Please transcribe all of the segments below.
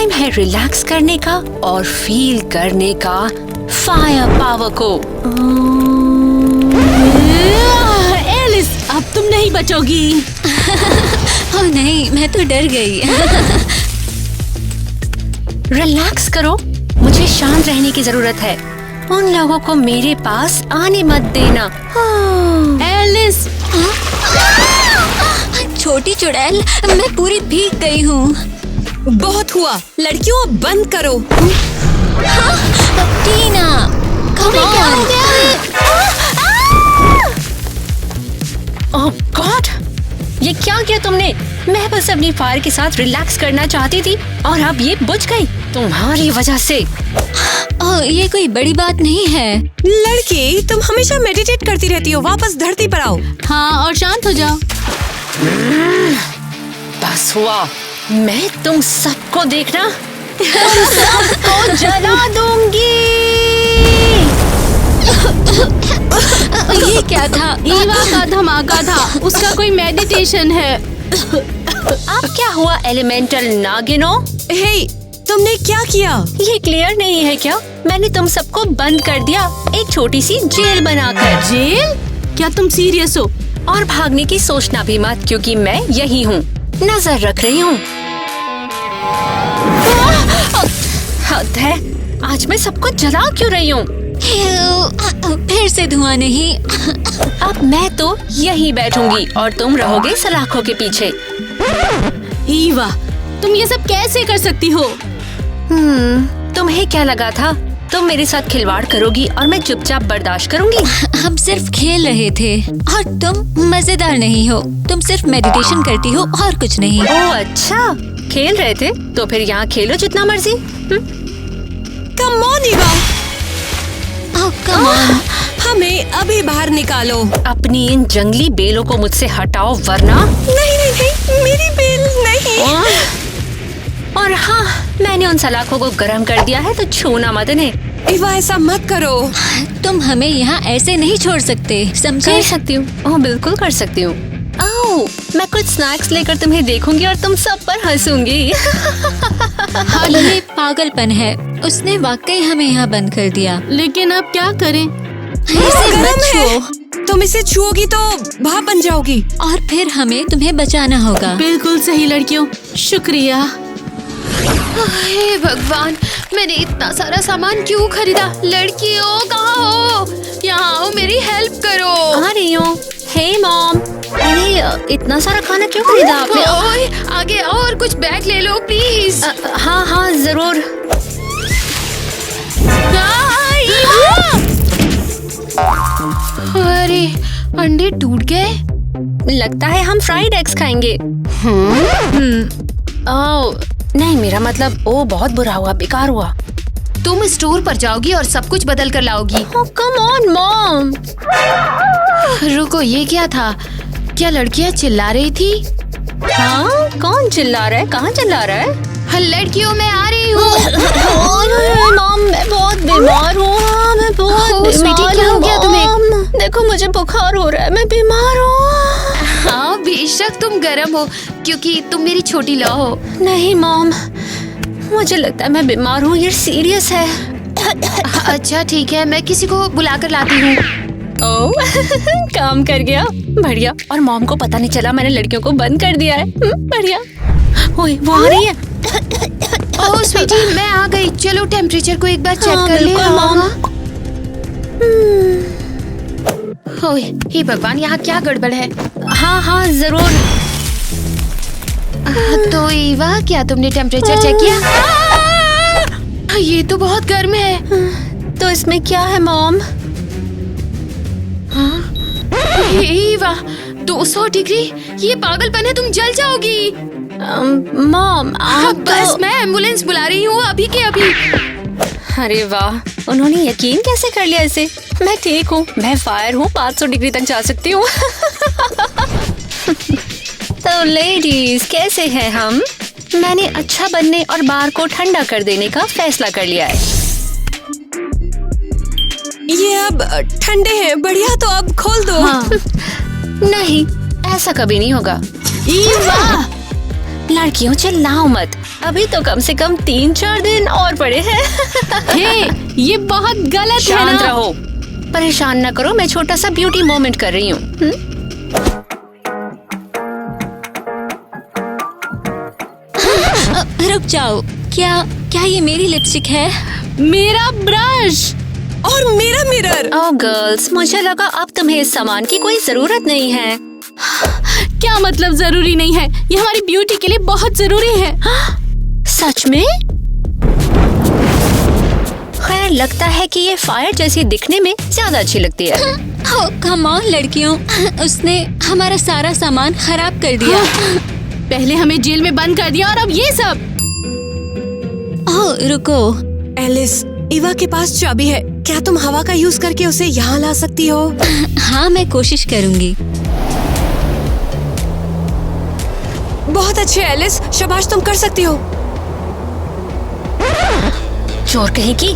Time है relax करने का और फील करने का फायर पावर को। एलिस, अब तुम नहीं बचोगी। ओह नहीं, मैं तो डर गई। रिलैक्स करो, मुझे शांत रहने की जरूरत है। उन लोगों को मेरे पास आने मत देना। एलिस, छोटी चुड़ैल, मैं पूरी भीग गई हूँ। बहुत हुआ, लड़कियों अब बंद करो। टीना, तुम्हें क्या हो गया है? ओह गॉड, ये क्या किया तुमने? मैं बस अपनी फायर के साथ रिलैक्स करना चाहती थी और अब ये बुझ गई तुम्हारी वजह से। ओह, ये कोई बड़ी बात नहीं है। लड़की, तुम हमेशा मेडिटेट करती रहती हो, वापस धरती पर आओ। हाँ, और शांत हो जाओ। बस हुआ, मैं तुम सबको देखना, तुम सबको जला दूंगी। ये क्या था? ईवा का धमाका था, उसका कोई मेडिटेशन है। अब क्या हुआ एलिमेंटल नागिनो? हे, तुमने क्या किया? ये क्लियर नहीं है क्या? मैंने तुम सबको बंद कर दिया, एक छोटी सी जेल बनाकर। जेल? क्या तुम सीरियस हो? और भागने की सोचना भी मत, क्योंकि मैं यही हूँ, नजर रख रही हूँ। हद है, आज मैं सबको जला क्यों रही हूँ? फिर से धुआं नहीं। अब मैं तो यहीं बैठूंगी और तुम रहोगे सलाखों के पीछे। ईवा, तुम ये सब कैसे कर सकती हो? तुम्हें क्या लगा था तुम मेरे साथ खिलवाड़ करोगी और मैं चुपचाप बर्दाश्त करूंगी? हम सिर्फ खेल रहे थे और तुम मजेदार नहीं हो। तुम सिर्फ मेडिटेशन करती हो और कुछ नहीं। ओह अच्छा, खेल रहे थे तो फिर यहाँ खेलो जितना मर्जी। Come on Eva, oh come on. हमें अभी बाहर निकालो। अपनी इन जंगली बेलों को मुझसे हटाओ वरना। नहीं नहीं नहीं, मेरी बेल नहीं। और हाँ, मैंने उन सलाखों को गर्म कर दिया है, तो छूना मत इन्हें। ईवा, ऐसा मत करो। तुम हमें यहाँ ऐसे नहीं छोड़ सकते, समझे? कर सकती हूँ, ओह बिल्कुल कर सकती हूँ। ओह, मैं कुछ स्नैक्स लेकर तुम्हें देखूंगी और तुम सब पर हंसूंगी। हाँ, ये पागलपन है। उसने वाकई हमें यहाँ बंद कर दिया। लेकिन अब क्या करें? इसे मत गरम छुओ। है। तुम इसे छुओगी तो भाप बन जाओगी। और फिर हमें तुम्हें बचाना होगा। बिल्कुल सही लड़कियों, शुक्रिया। हे भगवान, मैंने इतना सारा सामान क्यों खरीदा? लड़कियों कहाँ हो? यहाँ आओ, मेरी हेल्प करो। आ रही हूँ। हे मॉम, अरे इतना सारा खाना क्यों खरीदा आपने? ओए, आगे आओ और कुछ बैग ले लो प्लीज। हाँ हाँ जरूर। अरे अंडे टूट गए। लगता है हम फ्राइड एग्स खाएंगे। ओह नहीं, मेरा मतलब ओ बहुत बुरा हुआ, बेकार हुआ। तुम स्टोर पर जाओगी और सब कुछ बदल कर लाओगी। Come on mom. रुको, ये क्या था? क्या लड़कियाँ चिल्ला रही थी? हाँ, कौन चिल्ला रहा है? कहाँ चिल्ला रहा है? हाँ, लड़कियों मैं आ रही हूँ। मॉम, मैं बहुत बीमार हूँ। मैं बहुत ओह, बीमार स्वीटी, क्या हो गया तुम्हें? मॉम, देखो मुझे बुखार हो रहा है, मैं बीमार हूँ। हाँ, बेशक तुम गर्म हो क्योंकि तुम मेरी छोटी लौ हो। नहीं मॉम, मुझे लगता है मैं बीमार हूँ, ये सीरियस है। अच्छा ठीक है, मैं किसी को बुला कर लाती हूँ। ओह काम कर गया, बढ़िया। और मॉम को पता नहीं चला मैंने लड़कियों को बंद कर दिया है। बढ़िया। ओए, वो आ रही है। ओह स्वीटी, मैं आ गई। चलो टेम्परेचर को एक बार चेक हाँ, कर ले। बिल्कुल, मॉम। ओए, हे भगवान, यहाँ क्या गड़बड़ है? हाँ हाँ जरूर। तो ईवा, क्या तुमने टेम्परेचर चेक किया? ये तो बहुत गर्म है। तो इसमें क्या है मॉम? ईवा, 200 डिग्री, ये पागलपन है, तुम जल जाओगी। मॉम आप बस मैं एम्बुलेंस बुला रही हूँ अभी के अभी। अरे वाह, उन्होंने यकीन कैसे कर लिया इसे? मैं ठीक हूँ, मैं फायर हूँ, 500 डिग्री तक जा सकती हूँ। तो लेडीज, कैसे हैं हम? मैंने अच्छा बनने और बार को ठंडा कर देने का फैसला कर लिया है। ये अब ठंडे हैं, बढ़िया, तो अब खोल दो। नहीं, ऐसा कभी नहीं होगा। ईवा, लड़कियों चिल्लाओ मत, अभी तो कम से कम 3-4 दिन और पड़े हैं। हे, ये बहुत गलत है शांत ना। रहो, परेशान न करो, मैं छोटा सा ब्यूटी मोमेंट कर रही हूँ। रुक जाओ, क्या ये मेरी लिपस्टिक है? मेरा ब्रश और मेरा मिरर। ओह गर्ल्स, मुझे लगा अब तुम्हें इस सामान की कोई जरूरत नहीं है। क्या मतलब जरूरी नहीं है? ये हमारी ब्यूटी के लिए बहुत जरूरी है। सच में? खैर, लगता है कि ये फायर जैसी दिखने में ज्यादा अच्छी लगती है। ओह कम ऑन लड़कियों, उसने हमारा सारा सामान खराब कर दिया। पहले हमें जेल में बंद कर दिया और अब ये सब। ओह रुको, एलिस, ईवा के पास चाबी है, क्या तुम हवा का यूज करके उसे यहाँ ला सकती हो? हाँ मैं कोशिश करूँगी। बहुत अच्छे एलिस, शाबाश, तुम कर सकती हो। चोर कहीं की।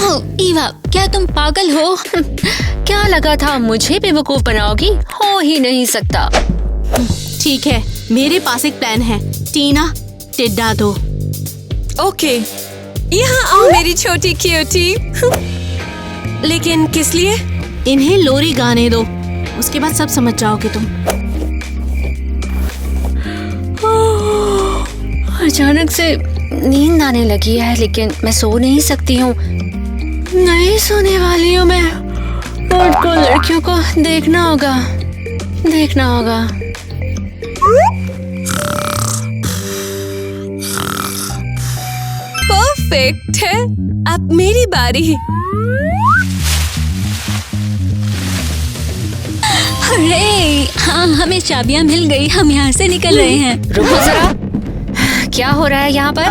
ओह ईवा, क्या तुम पागल हो? क्या लगा था मुझे बेवकूफ बनाओगी? हो ही नहीं सकता। ठीक है, मेरे पास एक प्लान है। टीना, टिड्डा दो। ओके, यहाँ आओ मेरी छोटी क्यूटी। लेकिन किस लिए? इन्हें लोरी गाने दो, उसके बाद सब समझ जाओगे तुम। अचानक से नींद आने लगी है, लेकिन मैं सो नहीं सकती हूँ। नहीं सोने वाली हूँ मैं। को लड़कियों को देखना होगा। परफेक्ट है, अब मेरी बारी। अरे हाँ, हमें चाबियाँ मिल गई, हम यहाँ से निकल रहे हैं। रुको जरा, क्या हो रहा है यहाँ पर?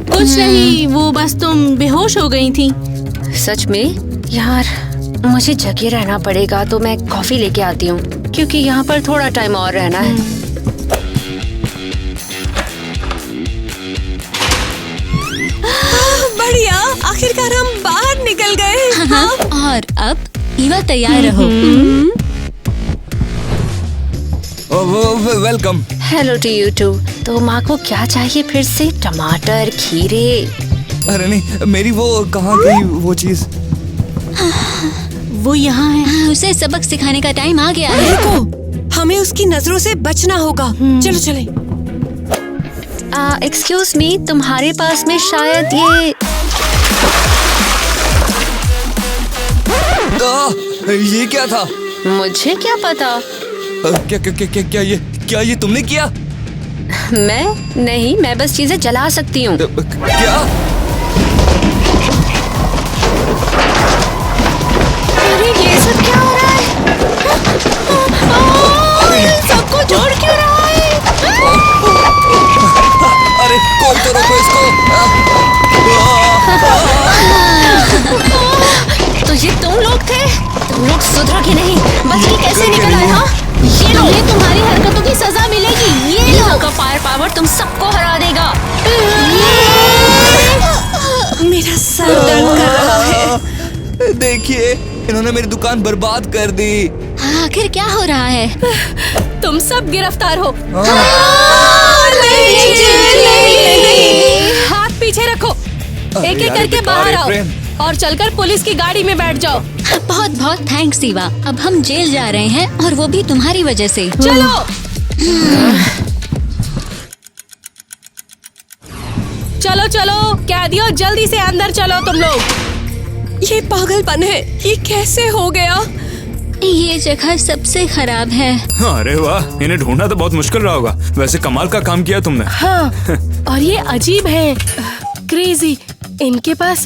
कुछ नहीं, वो बस तुम बेहोश हो गई थी। सच में? यार, मुझे जगे रहना पड़ेगा, तो मैं कॉफी लेके आती हूँ, क्योंकि यहाँ पर थोड़ा टाइम और रहना है। बढ़िया, आखिरकार हम बाहर निकल गए। हाँ, और अब ईवा तैयार रहो। Welcome. Hello to you too. तो माँ को क्या चाहिए फिर से? टमाटर, खीरे? अरे नहीं, मेरी वो कहाँ गई वो चीज? वो यहाँ है। हाँ, उसे सबक सिखाने का टाइम आ गया है। रुको, हमें उसकी नजरों से बचना होगा। चलो चले। एक्सक्यूज मी, तुम्हारे पास में शायद ये क्या था? मुझे क्या पता। क्या ये तुमने किया? मैं नहीं, मैं बस चीजें जला सकती हूँ। क्या? अरे ये सब क्या हो रहा है? सबको जोड़ क्यों रहा है? अरे कोई तो रोको इसको। तो ये तुम लोग थे? तुम लोग सुधरोगे नहीं। बच के कैसे निकल आए? हाँ, ये लो, तुम्हें तुम्हारी हरकतों की सजा मिलेगी। ये लो। का फायर पावर तुम सबको हरा देगा। मेरा सर दर्द कर रहा है। देखिए, इन्होंने मेरी दुकान बर्बाद कर दी। आखिर क्या हो रहा है? तुम सब गिरफ्तार हो। हाथ पीछे रखो। एक एक करके बाहर आओ और चलकर पुलिस की गाड़ी में बैठ जाओ। बहुत बहुत थैंक्स ईवा। अब हम जेल जा रहे हैं, और वो भी तुम्हारी वजह से। चलो चलो चलो, कैदियों जल्दी से अंदर चलो तुम लोग। ये पागलपन है, ये कैसे हो गया? ये जगह सबसे खराब है। अरे वाह, इन्हें ढूंढना तो बहुत मुश्किल रहा होगा। वैसे कमाल का काम किया तुमने। हाँ, और ये अजीब है, क्रेजी। इनके पास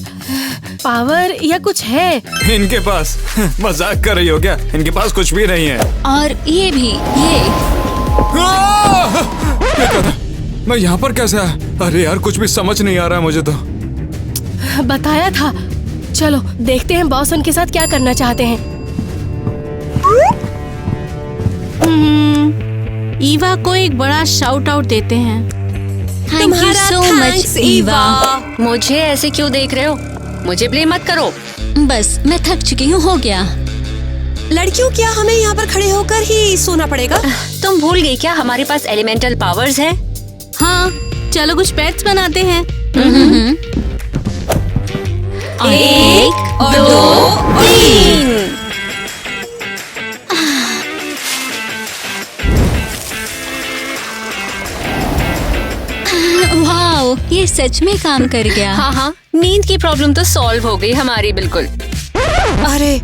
पावर या कुछ है? इनके पास मजाक कर रही हो क्या? इनके पास कुछ भी नहीं है। और ये भी, ये क्या था? मैं यहाँ पर कैसे आया? अरे यार, कुछ भी समझ नहीं आ रहा है मुझे तो। बताया था। चलो देखते हैं बॉस उनके साथ क्या करना चाहते हैं। ईवा को एक बड़ा शाउट आउट देते हैं। Thank you so much Eva. मुझे ऐसे क्यों देख रहे हो? मुझे ब्लेम मत करो। बस मैं थक चुकी हूँ, हो गया। लड़कियों, क्या हमें यहाँ पर खड़े होकर ही सोना पड़ेगा? तुम भूल गई क्या हमारे पास एलिमेंटल पावर्स है? हाँ, चलो कुछ पेट्स बनाते हैं। 1 2 3। वाओ, ये सच में काम कर गया। हाँ हाँ, नींद की प्रॉब्लम तो सॉल्व हो गई हमारी बिल्कुल। अरे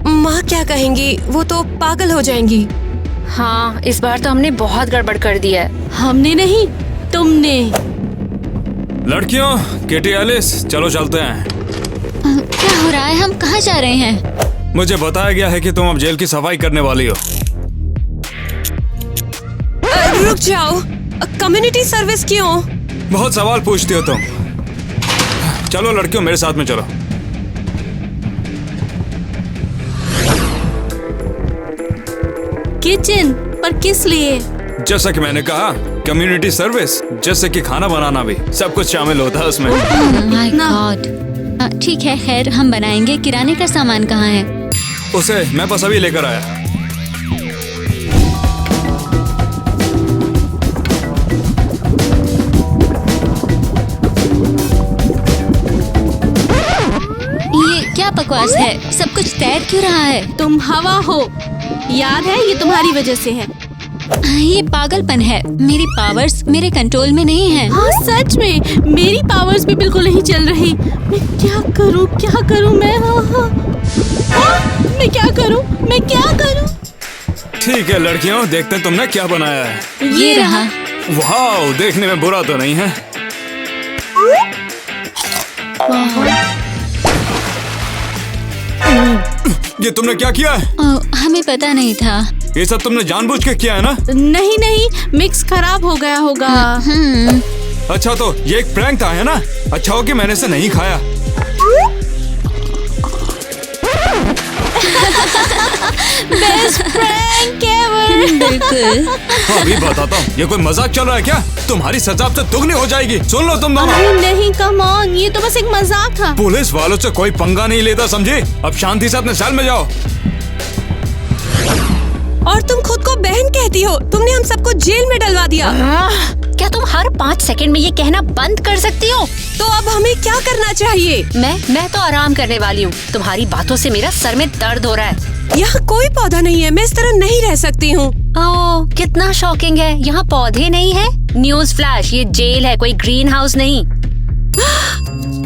माँ क्या कहेंगी, वो तो पागल हो जाएंगी। हाँ, इस बार तो हमने बहुत गड़बड़ कर दिया है। हमने नहीं, तुमने। लड़कियों, केटी, एलिस, चलो चलते हैं। क्या हो रहा है? हम कहाँ जा रहे हैं? मुझे बताया गया है कि तुम अब जेल की सफाई करने वाली हो। रुक जाओ, कम्युनिटी सर्विस क्यों? बहुत सवाल पूछती हो तुम। चलो लड़कियों, मेरे साथ में चलो। किचन, पर किस लिए? जैसा कि मैंने कहा, कम्युनिटी सर्विस, जैसे कि खाना बनाना भी, सब कुछ शामिल होता है उसमें। My God. ठीक है, खैर हम बनाएंगे। किराने का सामान कहाँ है? उसे मैं बस अभी लेकर आया। ये क्या बकवास है? सब कुछ तैर क्यों रहा है? तुम हवा हो, याद है? ये तुम्हारी वजह से है। ये पागलपन है। मेरी पावर्स मेरे कंट्रोल में नहीं है। हाँ सच में, मेरी पावर्स भी बिल्कुल नहीं चल रही। मैं क्या करूँ मैं? मैं क्या करूँ? ठीक है लड़कियों, देखते हैं तुमने क्या बनाया है। ये रहा। वाह, देखने में बुरा तो नहीं है। ये तुमने क्या किया है? हमें पता नहीं था। ये सब तुमने जानबूझ के किया है ना? नहीं, मिक्स खराब हो गया होगा। अच्छा, तो ये एक प्रैंक था, है ना? अच्छा हो कि मैंने इसे नहीं खाया। Best prank ever. बिल्कुल। अभी बताता हूँ, ये कोई मजाक चल रहा है क्या? तुम्हारी सजा अब से दुगनी हो जाएगी। सुन लो तुम दोनों। अरे नहीं, कम ऑन, ये तो बस एक मजाक था। पुलिस वालों से कोई पंगा नहीं लेता, समझी? अब शांति से अपने सेल में जाओ। और तुम खुद को बहन कहती हो? तुमने हम सबको जेल में डलवा दिया। क्या तुम हर 5 सेकंड में ये कहना बंद कर सकती हो? तो अब हमें क्या करना चाहिए? मैं तो आराम करने वाली हूँ। तुम्हारी बातों से मेरा सर में दर्द हो रहा है। यहाँ कोई पौधा नहीं है, मैं इस तरह नहीं रह सकती हूँ। ओह, कितना शॉकिंग है। यहाँ पौधे नहीं है। न्यूज़ फ्लैश, ये जेल है, कोई ग्रीन हाउस नहीं।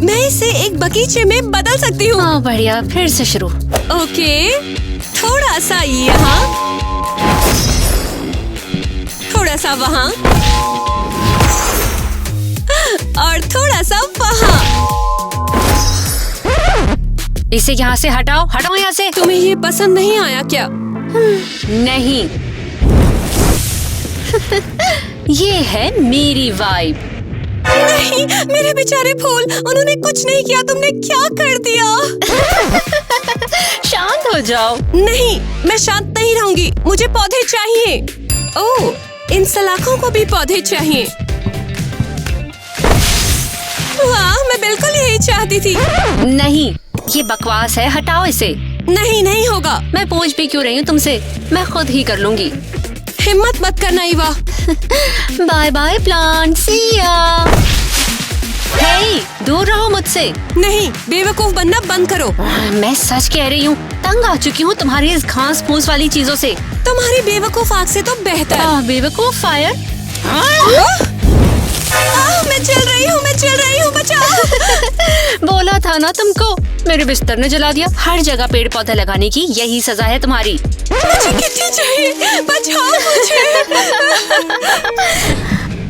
मैं इसे एक बगीचे में बदल सकती हूँ। हाँ बढ़िया, फिर से शुरू। ओके, थोड़ा सा यहाँ, थोड़ा सा वहाँ, और थोड़ा सा वहाँ। इसे यहाँ से हटाओ यहाँ से। तुम्हें ये पसंद नहीं आया क्या? नहीं। ये है मेरी वाइब। नहीं, मेरे बेचारे फूल, उन्होंने कुछ नहीं किया। तुमने क्या कर दिया? शांत हो जाओ। नहीं, मैं शांत नहीं रहूंगी। मुझे पौधे चाहिए। ओह, इन सलाखों को भी पौधे चाहिए। वाह, मैं बिल्कुल यही चाहती थी। नहीं, ये बकवास है, हटाओ इसे। नहीं होगा। मैं पूछ भी क्यों रही हूँ तुमसे? मैं खुद ही कर लूंगी। हिम्मत मत करना ईवा। बाय बाय प्लांट, सी या। हे, दूर रहो मुझसे। नहीं, बेवकूफ बनना बंद करो। मैं सच कह रही हूँ, तंग आ चुकी हूँ तुम्हारी इस घास फूस वाली चीजों से। तुम्हारी बेवकूफ आग से तो बेहतर। बेवकूफ फायर। मैं चल रही हूँ, बचाओ। बोला था ना तुमको, मेरे बिस्तर ने जला दिया। हर जगह पेड़ पौधे लगाने की यही सजा है तुम्हारी। मुझे कितनी चाहिए, बचाओ मुझे।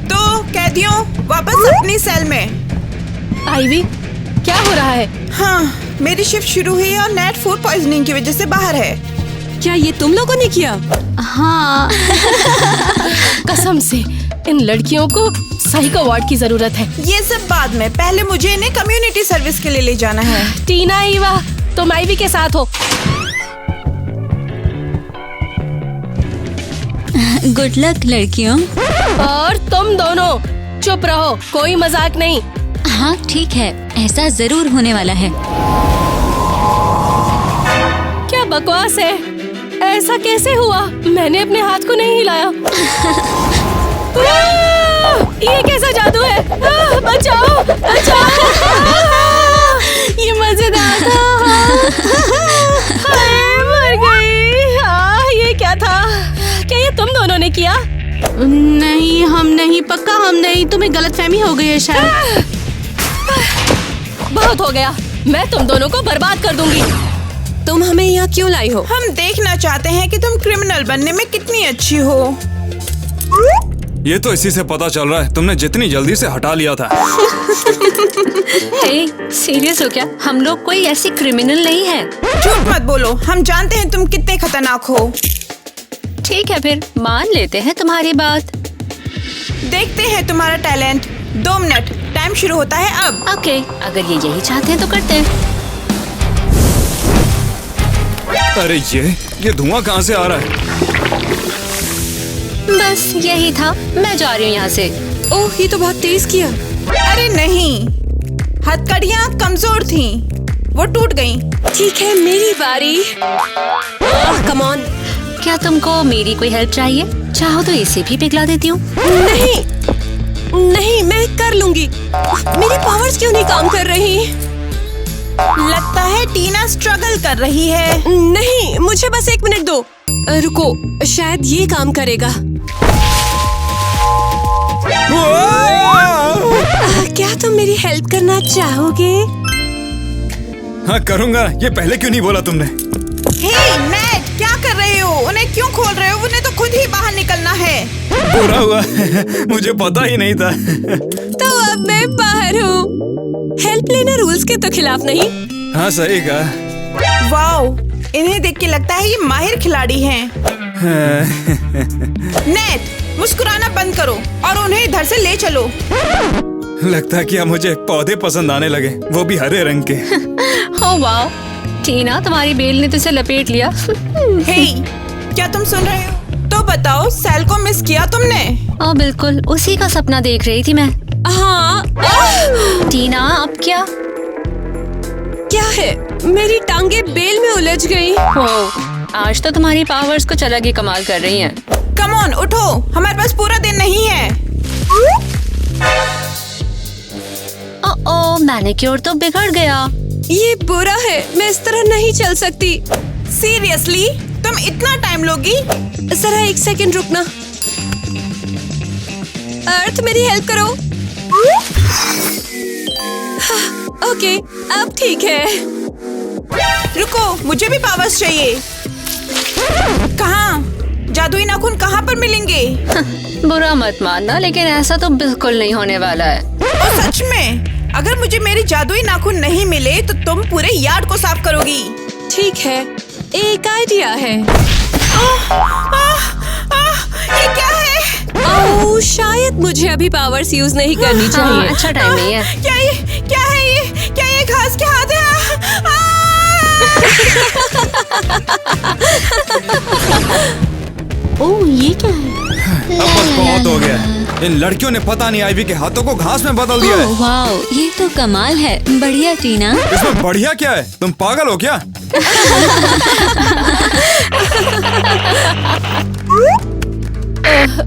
तो कैदियों, वापस अपनी सेल में। आईवी, क्या हो रहा है? हाँ, मेरी शिफ्ट शुरू हुई और नेट फूड पॉइजनिंग की वजह से बाहर है। क्या ये तुम लोगों ने किया? हाँ। कसम से, इन लड़कियों को साइको वार्ड की जरूरत है। ये सब बाद में, पहले मुझे इन्हें कम्युनिटी सर्विस के लिए ले जाना है। टीना, ईवा, तुम आईवी के साथ हो। गुड लक लड़कियों। और तुम दोनों चुप रहो, कोई मजाक नहीं। हाँ ठीक है, ऐसा जरूर होने वाला है। क्या बकवास है, ऐसा कैसे हुआ? मैंने अपने हाथ को नहीं हिलाया। ये कैसा जादू है? बचाओ बचाओ! ये मजेदार था। मर गई। ये क्या था? क्या ये तुम दोनों ने किया? नहीं, हम नहीं, पक्का हम नहीं। तुम्हें गलतफहमी हो गई है शायद। बहुत हो गया, मैं तुम दोनों को बर्बाद कर दूंगी। तुम हमें यहाँ क्यों लाई हो? हम देखना चाहते हैं कि तुम क्रिमिनल बनने में कितनी अच्छी हो। ये तो इसी से पता चल रहा है, तुमने जितनी जल्दी से हटा लिया था। हे, सीरियस हो क्या? हम लोग कोई ऐसी क्रिमिनल नहीं है। झूठ मत बोलो, हम जानते हैं तुम कितने खतरनाक हो। ठीक है, फिर मान लेते हैं तुम्हारी बात। देखते हैं तुम्हारा टैलेंट। 2 मिनट, टाइम शुरू होता है अब। ओके, अगर ये यही चाहते हैं तो करते हैं। अरे ये धुआं कहाँ से आ रहा है? बस यही था, मैं जा रही हूँ यहाँ से। ओह, ये तो बहुत तेज किया। अरे नहीं, हथकड़ियाँ कमजोर थीं, वो टूट गईं। ठीक है, मेरी बारी। Come on. क्या तुमको मेरी कोई हेल्प चाहिए? चाहो तो इसे भी पिघला देती हूँ। नहीं, मैं कर लूंगी। मेरी पावर्स क्यों नहीं काम कर रही? लगता है टीना स्ट्रगल कर रही है। नहीं, मुझे बस 1 मिनट दो। रुको, शायद ये काम करेगा। क्या तुम मेरी हेल्प करना चाहोगे? हाँ करूँगा। ये पहले क्यों नहीं बोला तुमने? हे नेट, क्या कर रहे हो? उन्हें क्यों खोल रहे हो? उन्हें तो खुद ही बाहर निकलना है। बुरा हुआ, मुझे पता ही नहीं था। तो अब मैं बाहर हूँ। हेल्प लेना रूल्स के तो खिलाफ नहीं। हाँ सही कहा। वाओ, इन्हें देख के लगता है ये माहिर खिलाड़ी हैं। नेट, मुस्कुराना बंद करो और उन्हें इधर से ले चलो। लगता है कि अब मुझे पौधे पसंद आने लगे, वो भी हरे रंग के। ओह वाओ, टीना तुम्हारी बेल ने तो इसे लपेट लिया। हे, क्या तुम सुन रहे हो? तो बताओ, सेल को मिस किया तुमने? ओ बिल्कुल, उसी का सपना देख रही थी मैं। हाँ। टीना, अब क्या? क्या है? मेरी टांगे बेल में उलझ गई। ओह, आज तो तुम्हारी पावर्स कुछ अलग ही कमाल कर रही हैं। कम ऑन, उठो, हमारे पास पूरा दिन नहीं है। ओह, मैनिक्योर तो बिगड़ गया। ये बुरा है, मैं इस तरह नहीं चल सकती। सीरियसली, तुम इतना टाइम लोगी? जरा 1 सेकंड रुकना। अर्थ, मेरी हेल्प करो। ओके, अब ठीक है। रुको, मुझे भी पावर्स चाहिए। कहाँ? जादुई नाखून कहाँ पर मिलेंगे? बुरा मत मानना, लेकिन ऐसा तो बिल्कुल नहीं होने वाला है। और सच में, अगर मुझे मेरे जादुई नाखून नहीं मिले तो तुम पूरे यार्ड को साफ करोगी। ठीक है, एक आइडिया है। ये क्या है? ओह, शायद मुझे अभी पावर्स यूज नहीं करनी चाहिए। हाँ, अच्छा टाइम नहीं है। क्या है ये? क्या ये घास के हाथ है? ओह, ये क्या है? अब बस बहुत हो गया। इन लड़कियों ने पता नहीं आईवी के हाथों को घास में बदल दिया है। वाओ, ये तो कमाल है। बढ़िया टीना। इसमें बढ़िया क्या है? तुम पागल हो क्या?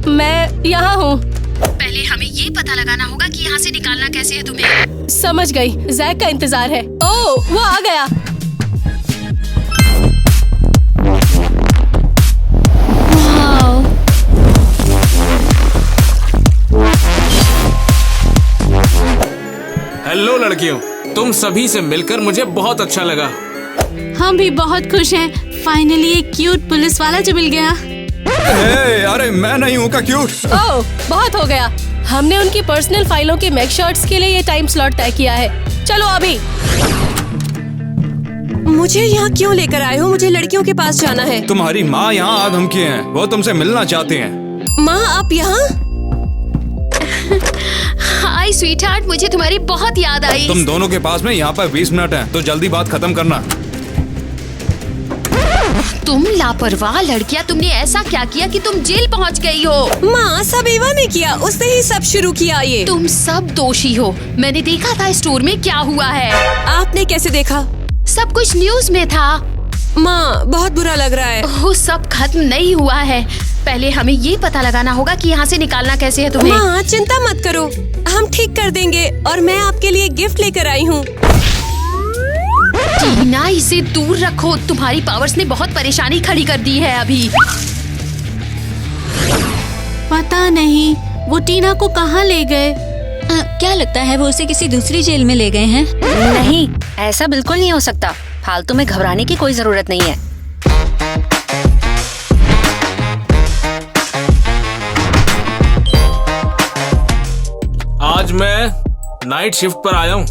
मैं यहाँ हूँ। पहले हमें ये पता लगाना होगा कि यहाँ से निकालना कैसे है तुम्हें। समझ गई, जैक का इंतजार है। ओह, वो आ गया। हेलो लड़कियों, तुम सभी से मिलकर मुझे बहुत अच्छा लगा। हम भी बहुत खुश हैं। फाइनली एक क्यूट पुलिस वाला जो मिल गया। अरे मैं नहीं हूँ का क्यूट। ओह, बहुत हो गया। हमने उनकी पर्सनल फाइलों के मैक शॉट्स के लिए ये टाइम स्लॉट तय किया है। चलो अभी। मुझे यहाँ क्यों लेकर आए हो? मुझे लड़कियों के पास जाना है। तुम्हारी माँ यहाँ आ धमकी है, वो तुमसे मिलना चाहते हैं। माँ, आप यहाँ? हाय स्वीटहार्ट, मुझे तुम्हारी बहुत याद आई। तुम दोनों के पास में यहाँ पर 20 मिनट हैं, तो जल्दी बात खत्म करना। तुम लापरवाह लड़कियां, तुमने ऐसा क्या किया कि तुम जेल पहुंच गई हो? माँ, सब एवा ने किया, उसने ही सब शुरू किया ये। तुम सब दोषी हो। मैंने देखा था स्टोर में क्या हुआ है। आपने कैसे देखा? सब कुछ न्यूज में था। माँ बहुत बुरा लग रहा है। वो सब खत्म नहीं हुआ है। पहले हमें ये पता लगाना होगा कि यहाँ से निकालना कैसे है तुम्हें। माँ चिंता मत करो, हम ठीक कर देंगे और मैं आपके लिए गिफ्ट लेकर आई हूँ। टीना, इसे दूर रखो। तुम्हारी पावर्स ने बहुत परेशानी खड़ी कर दी है अभी। पता नहीं वो टीना को कहाँ ले गए। क्या लगता है वो उसे किसी दूसरी जेल में ले गए हैं? नहीं, ऐसा बिल्कुल नहीं हो सकता। फालतू में घबराने की कोई जरूरत नहीं है। आज मैं नाइट शिफ्ट पर आया हूँ।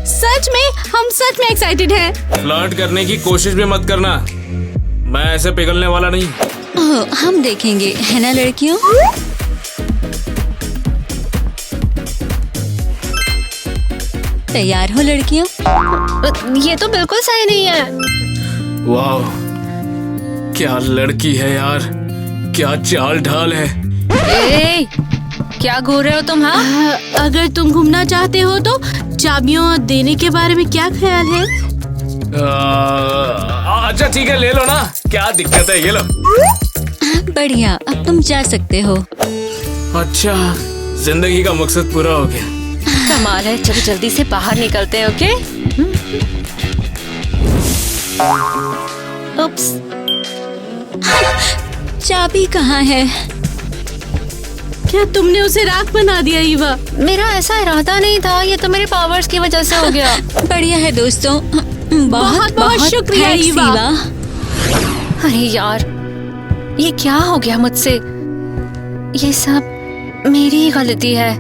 सच में? हम सच में एक्साइटेड हैं। फ्लर्ट करने की कोशिश भी मत करना, मैं ऐसे पिघलने वाला नहीं। ओह, हम देखेंगे, है ना लड़कियों? तैयार हो लड़कियों? ये तो बिल्कुल सही नहीं है। वाह, क्या लड़की है यार, क्या चाल ढाल है। ए, क्या घूर रहे हो तुम? हाँ, अगर तुम घूमना चाहते हो तो चाबियों देने के बारे में क्या ख्याल है? अच्छा ठीक है, ले लो ना, क्या दिक्कत है, ये लो। बढ़िया, अब तुम जा सकते हो। अच्छा, जिंदगी का मकसद पूरा हो गया। कमाल है। चलो जल्दी से बाहर निकलते हैं। ओके? उप्स। चाबी कहाँ है? क्या तुमने उसे राख बना दिया ईवा? मेरा ऐसा इरादा नहीं था, ये तो मेरे पावर्स की वजह से हो गया। बढ़िया है दोस्तों, बहुत बहुत शुक्रिया thanks, ईवा। अरे यार, ये क्या हो गया मुझसे? ये सब मेरी ही गलती है।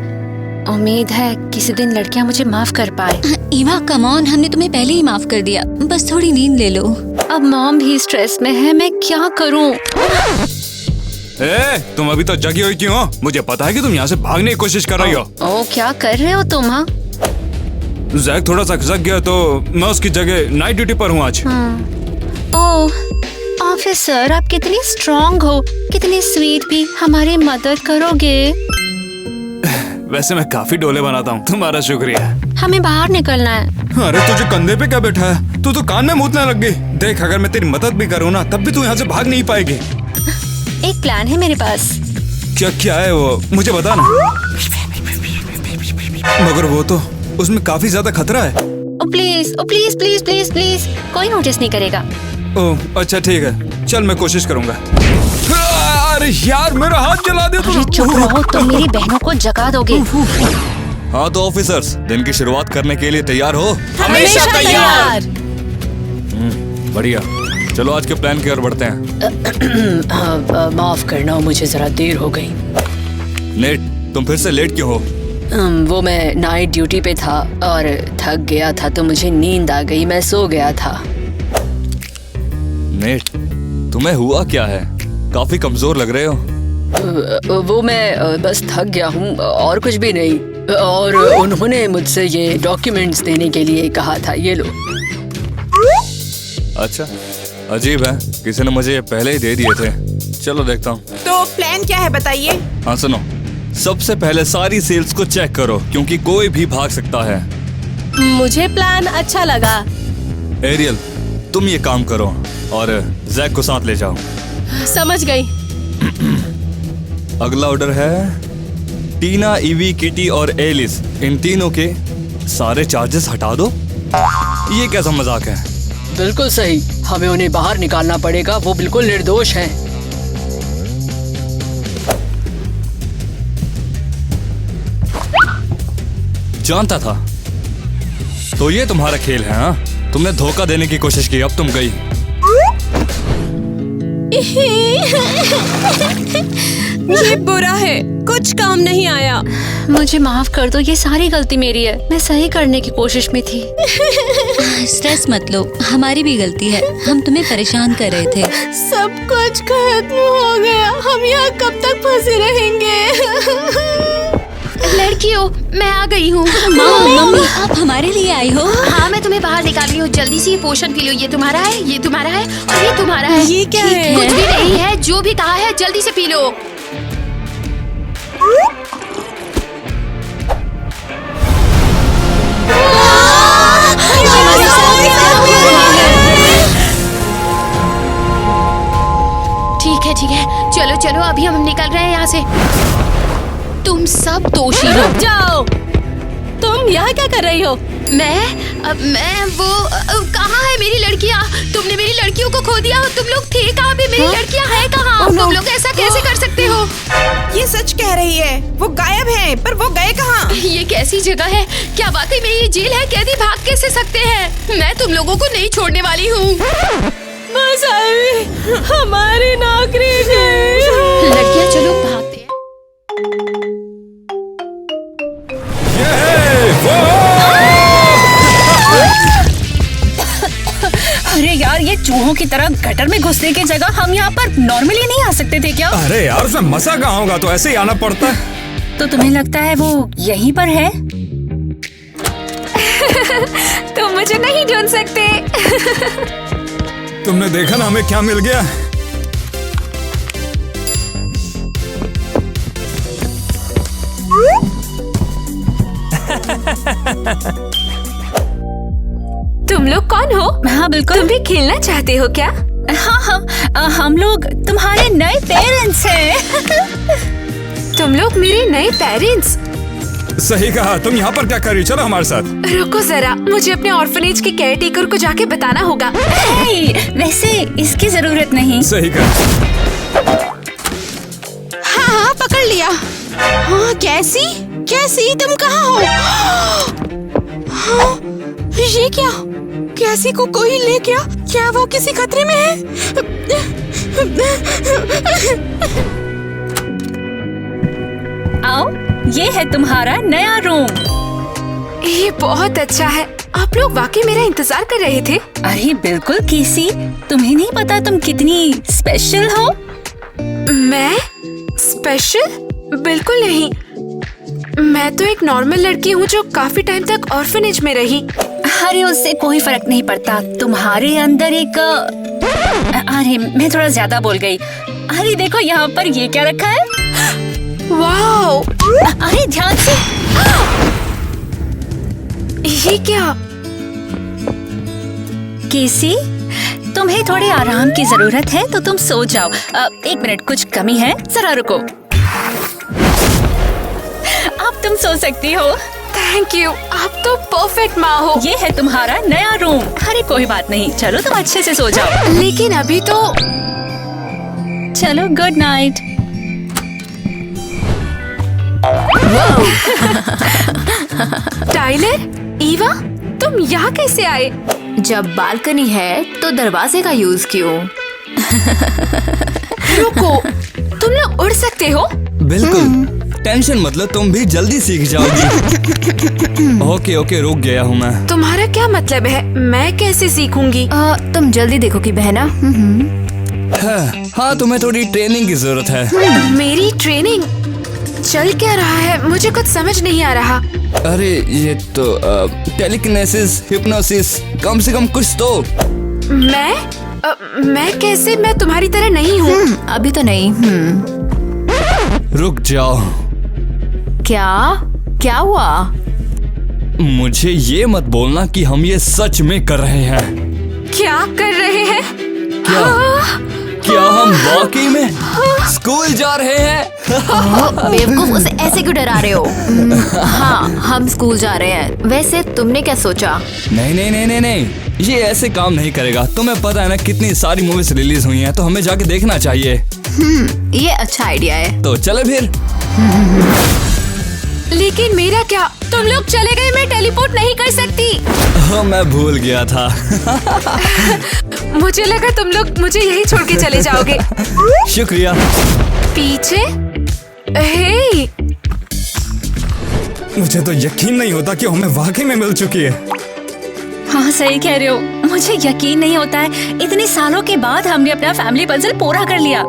उम्मीद है किसी दिन लड़कियां मुझे माफ कर पाए। ईवा कम ऑन, हमने तुम्हें पहले ही माफ कर दिया, बस थोड़ी नींद ले लो। अब मॉम भी स्ट्रेस में है, मैं क्या करूं? तुम अभी तो जगी हुई क्यों हो? मुझे पता है कि तुम यहाँ से भागने की कोशिश कर रही हो। ओ, क्या कर रहे हो तुम? हाँ, जैक थोड़ा सा खिसक गया तो मैं उसकी जगह नाइट ड्यूटी पर हूँ आज। ओह ऑफिसर, आप कितनी स्ट्रॉन्ग हो, कितनी स्वीट भी। हमारी मदद करोगे? वैसे मैं काफी डोले बनाता हूँ, तुम्हारा शुक्रिया। हमें बाहर निकलना है। अरे तुझे कंधे पे क्या बैठा है? तू तो कान में मूतने लग गई। देख, अगर मैं तेरी मदद भी करूँ ना, तब भी तू यहाँ से भाग नहीं पाएगी। एक प्लान है मेरे पास। क्या है वो? मुझे बता ना। मगर वो तो, उसमें काफी ज्यादा खतरा है। Oh please, oh please please please please, कोई नोटिस नहीं करेगा। ओह अच्छा ठीक है, चल मैं कोशिश करूंगा। अरे यार, मेरा हाथ जला दिया अरे चुप रहो, तुम मेरी बहनों को जगा दोगे। हाँ तो ऑफिसर्स, दिन की शुरुआत करने के लिए तैयार हो? हमेशा तैयार। बढ़िया, चलो आज के प्लान की ओर बढ़ते हैं। माफ करना, मुझे जरा देर हो गई। लेट? तुम फिर से लेट क्यों हो? वो मैं नाइट ड्यूटी पे था और थक गया था तो मुझे नींद आ गई, मैं सो गया था। नेट, तुम्हें हुआ क्या है? काफी कमजोर लग रहे हो। वो मैं बस थक गया हूँ और कुछ भी नहीं। और उन्होंने मुझसे ये डॉक्यूमेंट्स देने के लिए कहा था, ये लो। अच्छा, अजीब है, किसी ने मुझे ये पहले ही दे दिए थे। चलो देखता हूँ। तो प्लान क्या है बताइए? हाँ सुनो, सबसे पहले सारी सेल्स को चेक करो क्योंकि कोई भी भाग सकता है। मुझे प्लान अच्छा लगा। एरियल, तुम ये काम करो और जैक को साथ ले जाओ। समझ गई। अगला ऑर्डर है टीना, ईवी, किटी और एलिस, इन तीनों के सारे चार्जेस हटा दो। ये कैसा मजाक है? बिल्कुल सही, हमें उन्हें बाहर निकालना पड़ेगा, वो बिल्कुल निर्दोष हैं। जानता था। तो ये तुम्हारा खेल है? हाँ, तुमने धोखा देने की कोशिश की, अब तुम गई। ये बुरा है, कुछ काम नहीं आया। मुझे माफ कर दो, ये सारी गलती मेरी है, मैं सही करने की कोशिश में थी। स्ट्रेस मत लो, हमारी भी गलती है, हम तुम्हें परेशान कर रहे थे। सब कुछ खत्म हो गया, हम यहाँ कब तक फंसे रहेंगे? लड़कियों, मैं आ गई हूँ। मम्मी, आप हमारे लिए आई हो? हाँ, मैं तुम्हें बाहर निकाल रही हूँ। जल्दी से ये पोशन पी लो। ये तुम्हारा है, ये तुम्हारा है और ये तुम्हारा है। ये क्या है? कुछ भी नहीं है, जो भी कहा है जल्दी से पी लो। अभी हम निकल रहे हैं यहाँ से। तुम सब दोषी हो। रुक जाओ, तुम यहाँ क्या कर रही हो? मैं वो कहाँ है मेरी लड़कियाँ? तुमने मेरी लड़कियों को खो दिया। तुम लोग थे कहाँ पे? मेरी लड़कियाँ हैं कहाँ? तुम लोग ऐसा कैसे कर सकते हो? ये सच कह रही है, वो गायब है, पर वो गए कहाँ? ये कैसी जगह है? क्या वाकई में ये जेल है? कैदी भाग कैसे सकते हैं? मैं तुम लोगों को नहीं छोड़ने वाली हूँ। बस अभी हमारी नौकरी गई। लड़कियाँ चलो भागते हैं। अरे यार, ये चूहों की तरह गटर में घुसने की जगह हम यहाँ पर नॉर्मली नहीं आ सकते थे क्या? अरे यार, उसमें मजा कहाँ होगा, तो ऐसे ही आना पड़ता है। तो तुम्हें लगता है वो यहीं पर है? तुम मुझे नहीं ढूंढ सकते। तुमने देखा ना हमें क्या मिल गया? तुम लोग कौन हो? हाँ बिल्कुल। तुम भी खेलना चाहते हो क्या? हाँ, हम लोग तुम्हारे नए पेरेंट्स हैं। तुम लोग मेरे नए पेरेंट्स? सही कहा। तुम यहाँ पर क्या कर रही हो? चलो हमारे साथ। रुको जरा, मुझे अपने ऑर्फनेज के केयर टेकर को जाके बताना होगा। वैसे इसकी जरूरत नहीं। सही कहा। हाँ, पकड़ लिया। हाँ, कैसी तुम कहाँ हो? हाँ, ये क्या? कैसी को कोई ले गया? क्या वो किसी खतरे में है? आओ, ये है तुम्हारा नया रूम। ये बहुत अच्छा है। आप लोग वाकई मेरा इंतजार कर रहे थे? अरे बिल्कुल केसी, तुम्हें नहीं पता तुम कितनी स्पेशल हो? मैं स्पेशल? बिल्कुल नहीं। मैं तो एक नॉर्मल लड़की हूँ जो काफी टाइम तक ऑर्फनेज में रही। अरे उससे कोई फर्क नहीं पड़ता। तुम्हारे अंदर एक अरे मैं थोड़ा ज्यादा बोल गई। अरे देखो यहाँ पर ये क्या रखा है? वाओ! अरे ध्यान से। ये क्या? केसी, तुम्हें थोड़े आराम की जरूरत है तो तुम सो जाओ। 1 मिनट, कुछ कमी है, जरा रुको। अब तुम सो सकती हो। थैंक यू, आप तो परफेक्ट माँ हो। ये है तुम्हारा नया रूम। अरे कोई बात नहीं, चलो तुम अच्छे से सो जाओ। लेकिन अभी तो चलो, गुड नाइट। टाइलर, ईवा, तुम यहाँ कैसे आए? जब बालकनी है तो दरवाजे का यूज क्यों? रुको, तुम लोग उड़ सकते हो? बिल्कुल, टेंशन मत लो, तुम भी जल्दी सीख जाओगी। ओके, रुक गया हूँ मैं। तुम्हारा क्या मतलब है? मैं कैसे सीखूंगी? तुम जल्दी देखोगी बहना। हाँ, तुम्हें थोड़ी ट्रेनिंग की जरूरत है। मेरी ट्रेनिंग? चल क्या रहा है? मुझे कुछ समझ नहीं आ रहा। अरे ये तो टेलीकिनेसिस, हिप्नोसिस, कम से कम कुछ तो। मैं कैसे? मैं तुम्हारी तरह नहीं हूँ। अभी तो नहीं। रुक जाओ। क्या हुआ? मुझे ये मत बोलना कि हम ये सच में कर रहे हैं। क्या कर रहे हैं? क्या हम वाकई में स्कूल जा रहे हैं? बेवकूफ, उसे ऐसे क्यों डरा रहे हो? हाँ, हम स्कूल जा रहे हैं। वैसे तुमने क्या सोचा? नहीं, ये ऐसे काम नहीं करेगा। तुम्हें पता है ना कितनी सारी मूवीज रिलीज हुई हैं, तो हमें जाके देखना चाहिए। ये अच्छा आइडिया है। तो चले फिर। लेकिन मेरा क्या? तुम लोग चले गए, मैं टेलीपोर्ट नहीं कर सकती। हाँ, मैं भूल गया था। मुझे लगा तुम लोग मुझे यही छोड़ के चले जाओगे। शुक्रिया। पीछे? हे! मुझे तो यकीन नहीं होता कि हमें वाकई में मिल चुकी है। हाँ, सही कह रहे हो। मुझे यकीन नहीं होता है, इतने सालों के बाद हमने अपना फैमिली पजल पूरा कर लिया।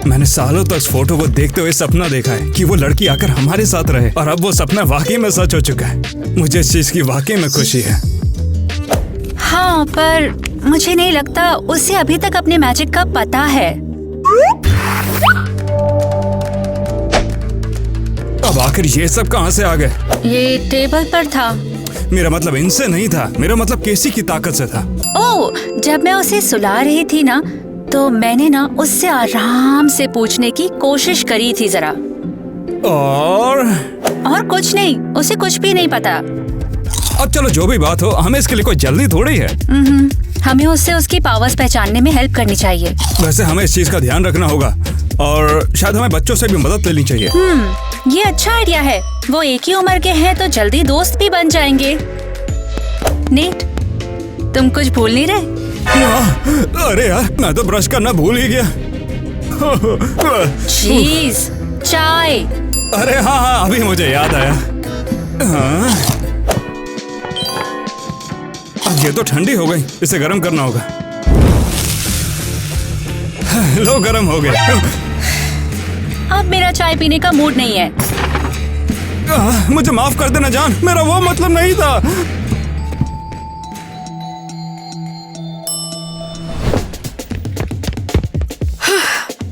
मैंने सालों तक इस फोटो को देखते हुए सपना देखा है कि वो लड़की आकर हमारे साथ रहे, और अब वो सपना वाकई में सच हो चुका है। मुझे इस चीज की वाकई में खुशी है। हाँ, पर मुझे नहीं लगता उसे अभी तक अपने मैजिक का पता है। अब आखिर ये सब कहाँ से आ गए? ये टेबल पर था। मेरा मतलब इनसे नहीं था, मेरा मतलब केसी की ताकत से था। ओह, जब मैं उसे सुला रही थी ना, तो मैंने ना उससे आराम से पूछने की कोशिश करी थी जरा। और कुछ नहीं, उसे कुछ भी नहीं पता। अब चलो जो भी बात हो, हमें इसके लिए कोई जल्दी थोड़ी है। हमें उससे उसकी पावर्स पहचानने में हेल्प करनी चाहिए। वैसे हमें इस चीज का ध्यान रखना होगा और शायद हमें बच्चों से भी मदद लेनी चाहिए। ये अच्छा आइडिया है। वो एक ही उम्र के हैं तो जल्दी दोस्त भी बन जाएंगे। नेट, तुम कुछ भूल नहीं रहे? अरे यार, मैं तो ब्रश करना भूल ही गया। चीज, चाय। अरे हाँ, अभी मुझे याद आया। हाँ। अब ये तो ठंडी हो गई, इसे गर्म करना होगा। लो, गर्म हो गया। अब मेरा चाय पीने का मूड नहीं है। मुझे माफ कर देना जान, मेरा वो मतलब नहीं था।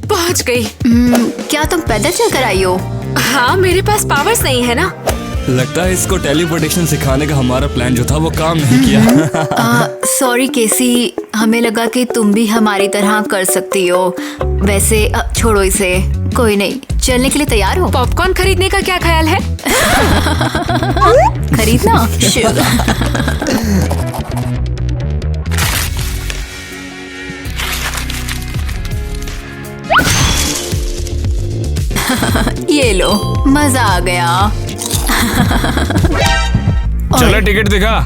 पहुंच गई। क्या तुम पैदल चलकर आई हो? हाँ, मेरे पास पावर्स नहीं है ना। लगता है इसको टेलीपोर्टेशन सिखाने का हमारा प्लान जो था वो काम नहीं किया। सॉरी केसी, हमें लगा कि तुम भी हमारी तरह कर सकती हो। वैसे छोड़ो इसे, कोई नहीं। चलने के लिए तैयार हो? पॉपकॉर्न खरीदने का क्या ख्याल है? खरीदना? Sure। ये लो, मजा आ गया। चलो टिकट दिखा।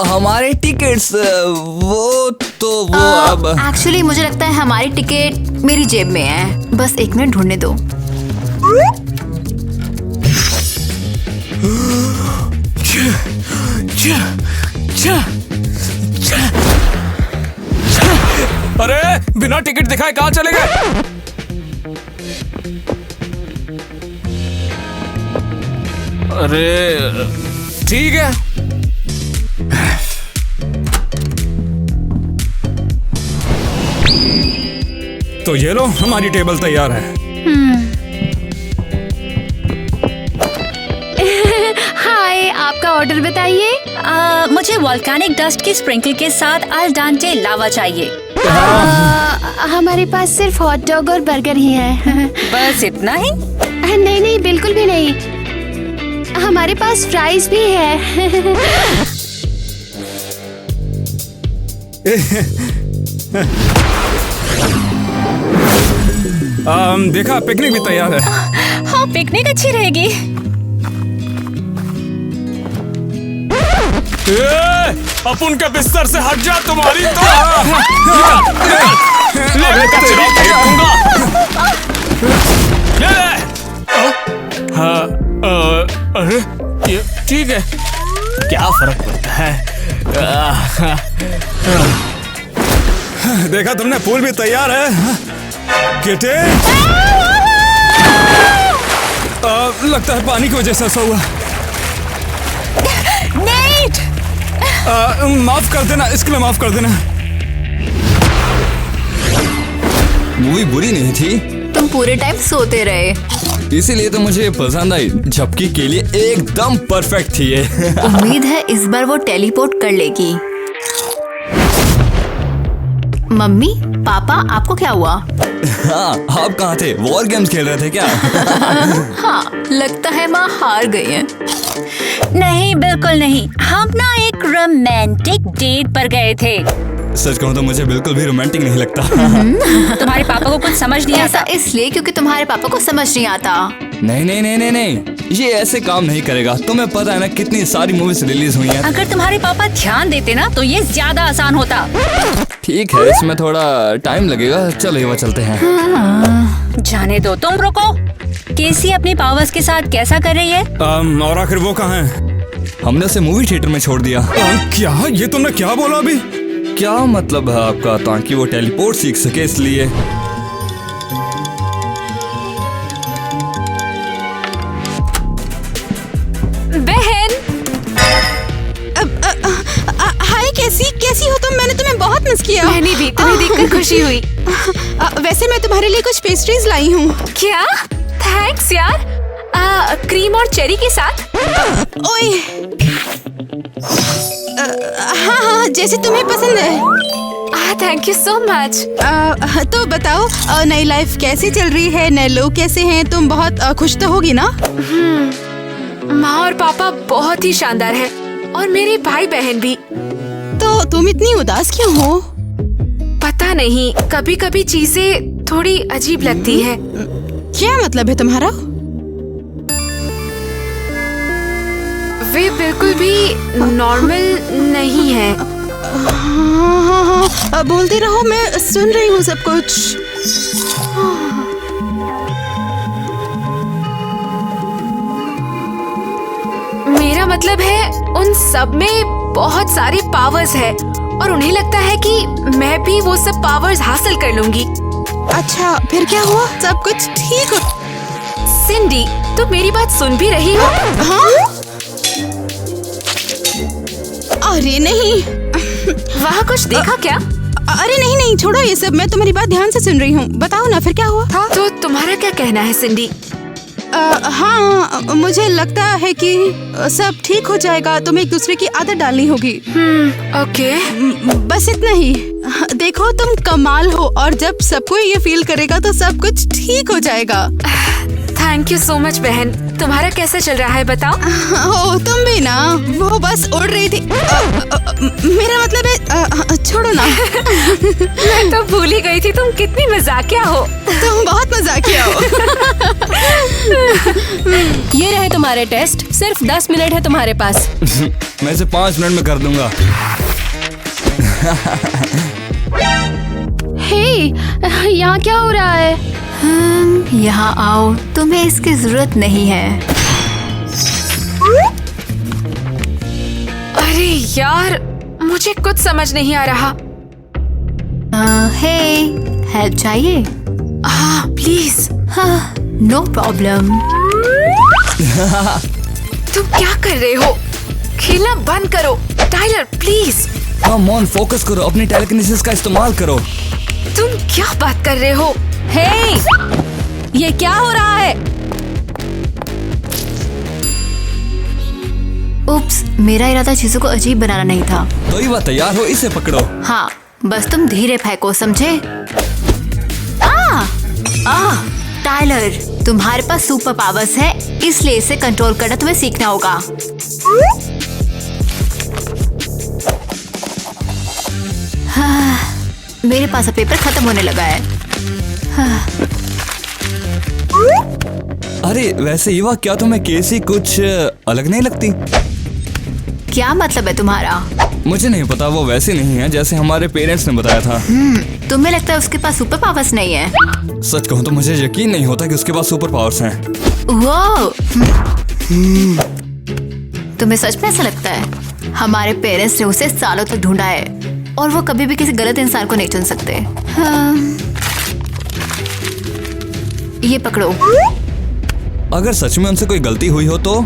हमारे टिकट्स वो अब एक्चुअली मुझे लगता है हमारी टिकट मेरी जेब में है। बस एक मिनट ढूंढने दो। अरे बिना टिकट दिखाए कहाँ चले गए? अरे ठीक है। तो ये लो, हमारी टेबल तैयार है। हाय, आपका ऑर्डर बताइए। मुझे वोल्केनिक डस्ट की स्प्रिंकल के साथ अल डांटे लावा चाहिए। हमारे पास सिर्फ हॉट डॉग और बर्गर ही है। बस इतना ही? नहीं नहीं, बिल्कुल भी नहीं। हमारे पास फ्राइज भी है। देखा, पिकनिक भी तैयार है। हाँ, पिकनिक अच्छी रहेगी। अपन के बिस्तर से हट जा, तुम्हारी तो ले कचरा फेंकूंगा। हाँ, अरे ये ठीक है, क्या फर्क पड़ता है। देखा तुमने, पूल भी तैयार है। किटे, लगता है पानी की वजह से ऐसा हुआ। नेट! माफ कर देना, इसके लिए माफ कर देना। मूवी बुरी नहीं थी। तुम पूरे टाइम सोते रहे, इसीलिए तो मुझे पसंद आई। झपकी के लिए एकदम परफेक्ट थी ये। उम्मीद है इस बार वो टेलीपोर्ट कर लेगी। मम्मी, पापा, आपको क्या हुआ? हाँ, आप कहाँ थे? वॉर गेम्स खेल रहे थे क्या? हाँ, लगता है माँ हार गई है। नहीं, बिल्कुल नहीं। हम ना एक रोमांटिक डेट पर गए थे। सच कहूँ तो मुझे बिल्कुल भी रोमांटिक नहीं लगता। तुम्हारे पापा को कुछ समझ नहीं ऐसा आता। इसलिए क्योंकि तुम्हारे पापा को समझ नहीं आता। नहीं नहीं नहीं नहीं नहीं, ये ऐसे काम नहीं करेगा। तुम्हें पता है ना कितनी सारी मूवीज रिलीज हुई हैं। अगर तुम्हारे पापा ध्यान देते ना तो ये ज्यादा आसान होता। ठीक है, इसमें थोड़ा टाइम लगेगा। चलो ये चलते हैं। जाने दो, तुम रुको। केसी अपनी पावर्स के साथ कैसा कर रही है? और आखिर वो कहाँ है? हमने उसे मूवी थिएटर में छोड़ दिया। क्या? ये तुमने क्या बोला अभी? क्या मतलब है आपका? ताकि वो टेलीपोर्ट सीख सके इसलिए। बहन, हाय, कैसी हो तुम? मैंने तुम्हें बहुत मिस किया। मैंने भी तुम्हें देखकर खुशी हुई। वैसे मैं तुम्हारे लिए कुछ पेस्ट्रीज लाई हूँ। क्या? थैंक्स यार। क्रीम और चेरी के साथ। ओए हाँ हाँ, जैसे तुम्हें पसंद है। Thank you so much. तो बताओ, नई लाइफ कैसी चल रही है? नए लोग कैसे हैं? तुम बहुत खुश तो होगी ना? माँ और पापा बहुत ही शानदार हैं और मेरे भाई बहन भी। तो तुम इतनी उदास क्यों हो? पता नहीं, कभी कभी चीजें थोड़ी अजीब लगती है। क्या मतलब है तुम्हारा? वे बिल्कुल भी नॉर्मल नहीं है। हाँ, बोलती रहो, मैं सुन रही हूँ सब कुछ। मेरा मतलब है, उन सब में बहुत सारे पावर्स है और उन्हें लगता है कि मैं भी वो सब पावर्स हासिल कर लूंगी। अच्छा, फिर क्या हुआ? सब कुछ ठीक हो? सिंडी, तुम मेरी बात सुन भी रही हो? हाँ? अरे नहीं। वहाँ कुछ देखा क्या? अरे नहीं नहीं, छोड़ो ये सब, मैं तुम्हारी बात ध्यान से सुन रही हूँ। बताओ ना, फिर क्या हुआ? तो तुम्हारा क्या कहना है सिंडी? हाँ, मुझे लगता है कि सब ठीक हो जाएगा। तुम्हें एक दूसरे की आदत डालनी होगी। ओके। बस इतना ही। देखो, तुम कमाल हो और जब सबको ये फील करेगा तो सब कुछ ठीक हो जाएगा। थैंक यू सो मच बहन। तुम्हारा कैसा चल रहा है बताओ? ओ, तुम भी ना, वो बस उड़ रही थी। मेरा मतलब है, छोड़ो ना। मैं तो भूल ही गई थी तुम कितनी मजाकिया हो। तुम बहुत मजाकिया हो। ये रहे तुम्हारे टेस्ट। सिर्फ 10 मिनट है तुम्हारे पास। मैं इसे 5 मिनट में कर दूंगा। हे, यहाँ क्या हो रहा है? यहाँ आओ, तुम्हें इसकी जरूरत नहीं है। अरे यार, मुझे कुछ समझ नहीं आ रहा। हे, हेल्प चाहिए? हाँ प्लीज। हाँ, नो प्रॉब्लम। तुम क्या कर रहे हो? खेलना बंद करो Tyler, please. Come on, focus करो, अपनी टेलीकिनेसिस का इस्तेमाल करो। तुम क्या बात कर रहे हो? हे, ये क्या हो रहा है? उप्स, मेरा इरादा चीजों को अजीब बनाना नहीं था। तो ये बात, तैयार हो, इसे पकड़ो। हाँ, बस तुम धीरे फेंको, समझे? टाइलर, तुम्हारे पास सुपर पावर्स है, इसलिए इसे कंट्रोल करना तुम्हें सीखना होगा। हाँ, मेरे पास पेपर खत्म होने लगा है। हाँ। अरे वैसे ईवा, क्या तुम्हें केसी कुछ अलग नहीं लगती? क्या मतलब है तुम्हारा? मुझे नहीं पता, वो वैसे नहीं है जैसे हमारे पेरेंट्स ने बताया था। तुम्हें लगता है उसके पास सुपर पावर्स नहीं है? सच कहूँ तो मुझे यकीन नहीं होता कि उसके पास सुपर पावर्स हैं। वो तुम्हें सच में ऐसा लगता है? हमारे पेरेंट्स ने उसे सालों तक ढूंढा है और वो कभी भी किसी गलत इंसान को नहीं चुन सकते। हाँ। ये पकड़ो। अगर सच में उनसे कोई गलती हुई हो तो?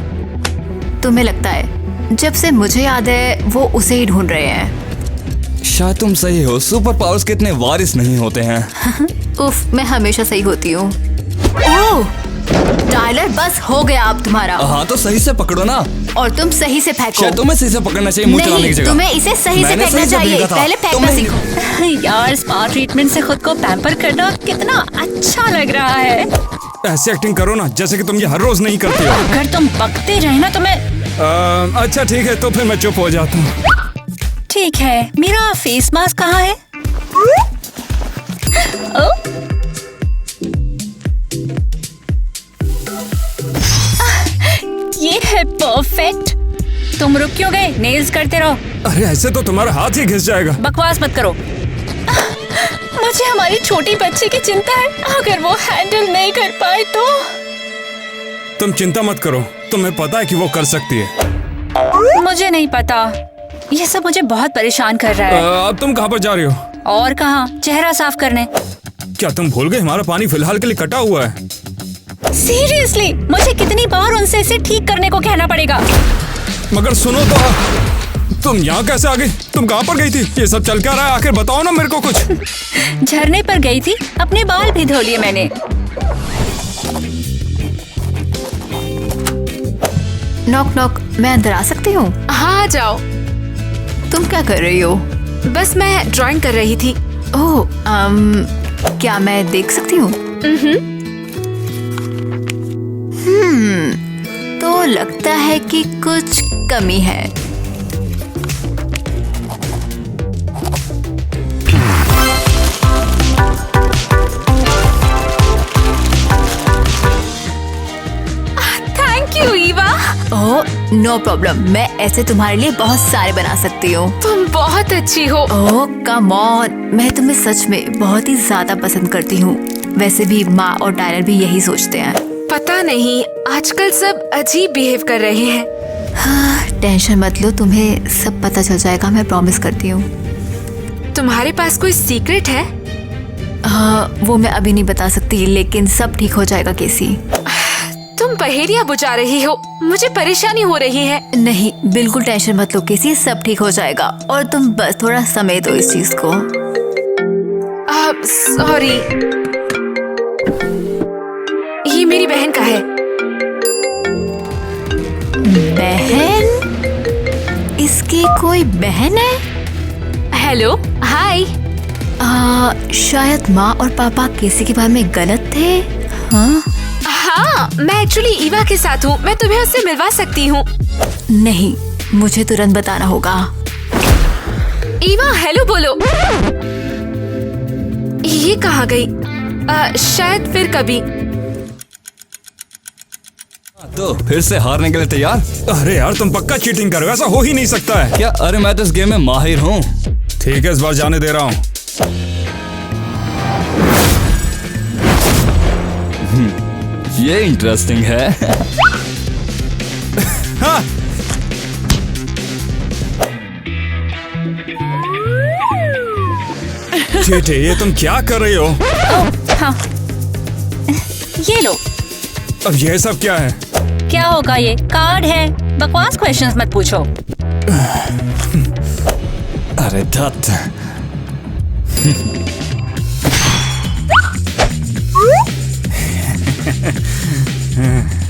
तुम्हें लगता है जब से मुझे याद है वो उसे ही ढूंढ रहे हैं। शायद तुम सही हो, सुपर पावर्स के इतने वारिस नहीं होते हैं। उफ, मैं हमेशा सही होती हूँ। ओह, टाइलर, बस हो गया अब तुम्हारा। हाँ तो सही से पकड़ो ना। और तुम सही से फेंको। शायद तुम्हें सही से पकड़ना चाहिए, मुंह चलाने की जगह। तुम्हें इसे सही से फेंकना चाहिए। पहले फेंकना सीखो। यार, स्पा ट्रीटमेंट से खुद को पैम्पर करना कितना अच्छा लग रहा है। ऐसे एक्टिंग करो ना जैसे कि तुम ये हर रोज नहीं करती हो। अगर तुम बकते रहे ना तो मैं अच्छा ठीक है, तो फिर मैं चुप हो जाता हूँ। ठीक है, मेरा फेस मास्क कहाँ है? ये है परफेक्ट। तुम रुक क्यों गए? नेल्स करते रहो। अरे ऐसे तो तुम्हारा हाथ ही घिस जाएगा। बकवास मत करो। मुझे हमारी छोटी बच्ची की चिंता है, अगर वो हैंडल नहीं कर पाए तो। तुम चिंता मत करो, तुम्हें पता है कि वो कर सकती है। मुझे नहीं पता, ये सब मुझे बहुत परेशान कर रहा है। अब तुम कहाँ पर जा रही हो? और कहाँ, चेहरा साफ करने। क्या तुम भूल गए हमारा पानी फिलहाल के लिए कटा हुआ है? सीरियसली, मुझे कितनी बार उनसे इसे ठीक करने को कहना पड़ेगा? मगर सुनो तो, तुम यहाँ कैसे आ गई? तुम कहाँ पर गई थी? ये सब चल क्या रहा है? आखिर बताओ ना मेरे को कुछ। झरने पर गई थी, अपने बाल भी धो लिए मैंने। नॉक नॉक, मैं अंदर आ सकती हूँ? हाँ, जाओ। तुम क्या कर रही हो? बस मैं ड्राइंग कर रही थी। ओह, क्या मैं देख सकती हूँ? तो लगता है कि कुछ कमी है। Thank you Eva. Oh no problem, मैं ऐसे तुम्हारे लिए बहुत सारे बना सकती हूँ। तुम बहुत अच्छी हो। ओह कम ऑन, मैं तुम्हें सच में बहुत ही ज्यादा पसंद करती हूँ। वैसे भी माँ और टायलर भी यही सोचते हैं। पता नहीं, आजकल सब अजीब बिहेव कर रहे हैं। हाँ, टेंशन मत लो, तुम्हें सब पता चल जाएगा, मैं प्रॉमिस करती हूँ। तुम्हारे पास कोई सीक्रेट है? हाँ, वो मैं अभी नहीं बता सकती, लेकिन सब ठीक हो जाएगा केसी। तुम पहेलियां बुझा रही हो, मुझे परेशानी हो रही है। नहीं, बिल्कुल टेंशन मत लो केसी, सब ठीक हो जाएगा और तुम बस थोड़ा समय दो इस चीज को। सॉरी, ये मेरी बहन का है। बहन? इसकी कोई बहन है? हेलो, हाय। शायद माँ और पापा केसी के बारे में गलत थे। हाँ, मैं एक्चुअली ईवा के साथ हूँ, मैं तुम्हें उससे मिलवा सकती हूँ। नहीं, मुझे तुरंत बताना होगा। ईवा, हेलो बोलो। ये कहाँ गई? शायद फिर कभी। तो फिर से हारने के लिए तैयार? अरे यार, तुम पक्का चीटिंग कर रहे हो, ऐसा हो ही नहीं सकता है। क्या? अरे मैं तो इस गेम में माहिर हूँ। ठीक है, इस बार जाने दे रहा हूँ। ये इंटरेस्टिंग है। हाँ। चीटे, ये तुम क्या कर रही हो? हाँ, ये लो। अब ये सब क्या है? क्या होगा? ये कार्ड है। बकवास क्वेश्चंस मत पूछो। अरे धत।